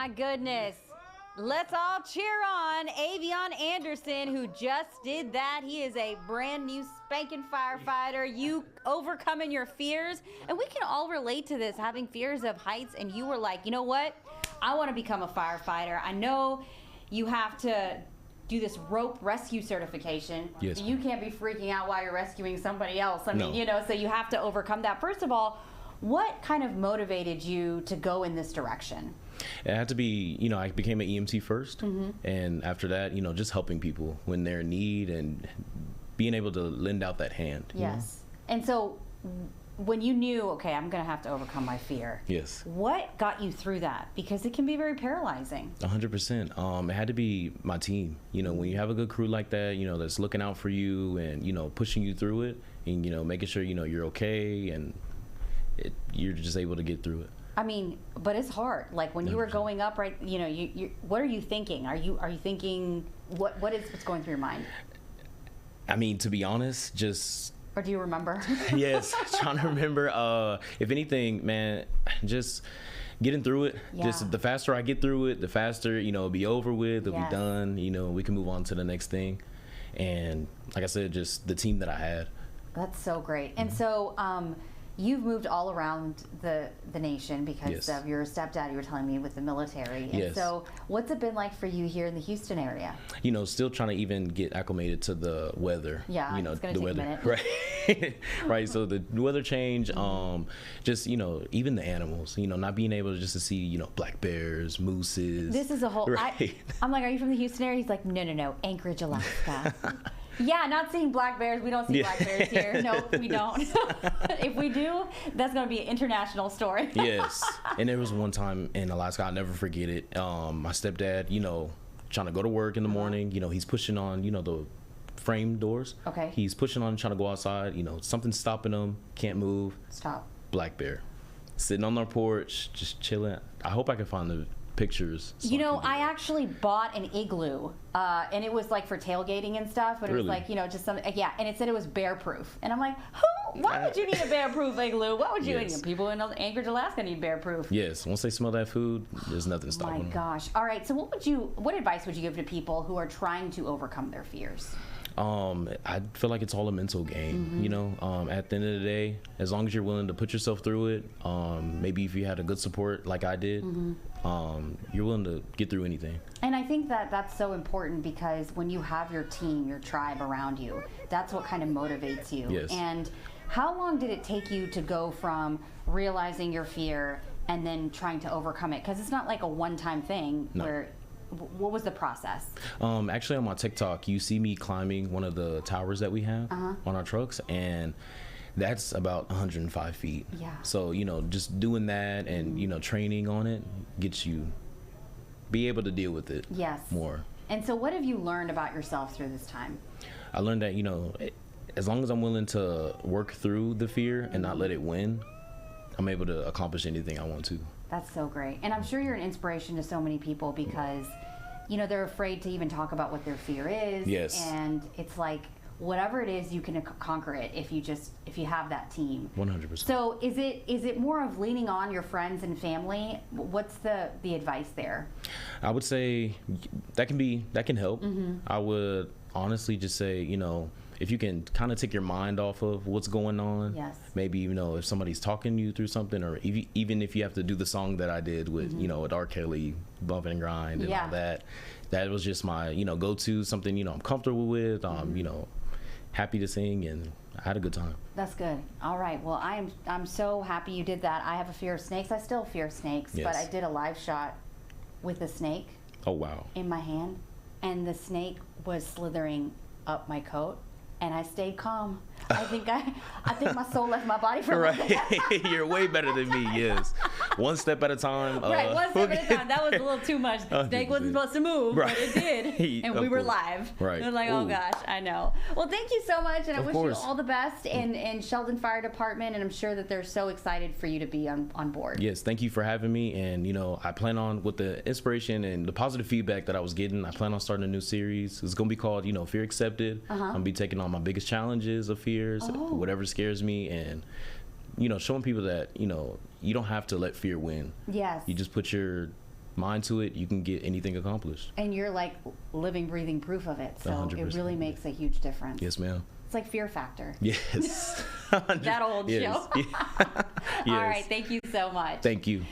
my goodness. Let's all cheer on Avion Anderson, who just did that. He is a brand new spanking firefighter. You overcoming your fears. And we can all relate to this, having fears of heights. And you were like, you know what? I want to become a firefighter. I know you have to do this rope rescue certification. Yes. You can't be freaking out while you're rescuing somebody else. I mean, No. you know, so you have to overcome that. First of all, what kind of motivated you to go in this direction? It had to be, you know, I became an EMT first, and after that, you know, just helping people when they're in need and being able to lend out that hand. you know? Yes. And so when you knew, okay, I'm going to have to overcome my fear. Yes. What got you through that? Because it can be very paralyzing. 100%. It had to be my team. You know, when you have a good crew like that, you know, that's looking out for you and, you know, pushing you through it and, you know, making sure, you know, you're okay and you're just able to get through it. I mean, but it's hard. Like when you were 100%. going up, right? You know, you what are you thinking? Are you thinking what's going through your mind? I mean, to be honest, just Or do you remember? yes, trying to remember. If anything, man, just getting through it. Yeah. Just the faster I get through it, the faster, you know, it'll be over with, it'll Yes. be done. You know, we can move on to the next thing. And like I said, just the team that I had. That's so great. Mm-hmm. And so you've moved all around the nation because Yes. of your stepdad, you were telling me, with the military. And Yes. so what's it been like for you here in the Houston area? You know, still trying to even get acclimated to the weather. Yeah, you know, it's gonna the take a weather, minute. right? Right. So the weather change, just, you know, even the animals. You know, not being able to just to see, you know, black bears, mooses. This is a whole. Right. I'm like, are you from the Houston area? He's like, no, Anchorage, Alaska. Yeah, not seeing black bears. We don't see Yeah. black bears here. Nope, we don't. If we do, that's going to be an international story. Yes. And there was one time in Alaska, I'll never forget it. My stepdad, you know, trying to go to work in the morning, you know, he's pushing on, you know, the frame doors. Okay. He's pushing on, trying to go outside, you know, something's stopping him, can't move. Stop. Black bear. Sitting on our porch, just chilling. I hope I can find the pictures. so You know, can I do that. actually bought an igloo, and it was like for tailgating and stuff, but it was Really? like, you know, just some, yeah, and it said it was bear proof. And I'm like, why would you need a bear proof igloo? What would you, Yes. people in Anchorage, Alaska need bear proof? Yes, once they smell that food, there's nothing My stopping them. gosh. All right, so what advice would you give to people who are trying to overcome their fears? I feel like it's all a mental game, you know. At the end of the day, as long as you're willing to put yourself through it, maybe if you had a good support like I did, you're willing to get through anything. And I think that that's so important because when you have your team, your tribe around you, that's what kind of motivates you. Yes. And how long did it take you to go from realizing your fear and then trying to overcome it? Because it's not like a one-time thing. No. Where, what was the process? Actually, on my TikTok, you see me climbing one of the towers that we have on our trucks, and that's about 105 feet. Yeah. So, you know, just doing that and, you know, training on it gets you be able to deal with it Yes. more. And so what have you learned about yourself through this time? I learned that, you know, as long as I'm willing to work through the fear and not let it win, I'm able to accomplish anything I want to. That's so great. And I'm sure you're an inspiration to so many people because, you know, they're afraid to even talk about what their fear is. Yes. And it's like, whatever it is, you can conquer it if you have that team. 100%. So is it more of leaning on your friends and family? What's the advice there? I would say that can help. I would honestly just say, you know, if you can kind of take your mind off of what's going on, Yes. maybe, you know, if somebody's talking you through something, or even if you have to do the song that I did with, you know, with R. Kelly, Bump and Grind and Yeah. all that was just my, you know, go-to, something, you know, I'm comfortable with, you know, happy to sing, and I had a good time. That's good. All right. Well, I'm so happy you did that. I have a fear of snakes. I still fear snakes, but Yes. I did a live shot with a snake Oh, wow. in my hand, and the snake was slithering up my coat, and I stayed calm. I think my soul left my body for a Right. minute. You're way better than me, yes. One step at a time. Right, one step at a time. That was a little too much. The snake wasn't 100%. supposed to move, Right. but it did. And Of we were course. live. Right. It was like, oh Ooh. gosh, I know. Well, thank you so much, and I Of wish course. you all the best in Sheldon Fire Department, and I'm sure that they're so excited for you to be on board. Yes, thank you for having me. And, you know, I plan on, with the inspiration and the positive feedback that I was getting, I plan on starting a new series. It's going to be called, you know, Fear Accepted. I'm going to be taking on my biggest challenges of fears, whatever scares me, and, you know, showing people that, you know, you don't have to let fear win. Yes. You just put your mind to it, you can get anything accomplished. And you're like living, breathing proof of it. So 100%. it really makes a huge difference. Yes, ma'am. It's like Fear Factor. Yes. That old yes. show. Yeah. Yes. All right. Thank you so much. Thank you.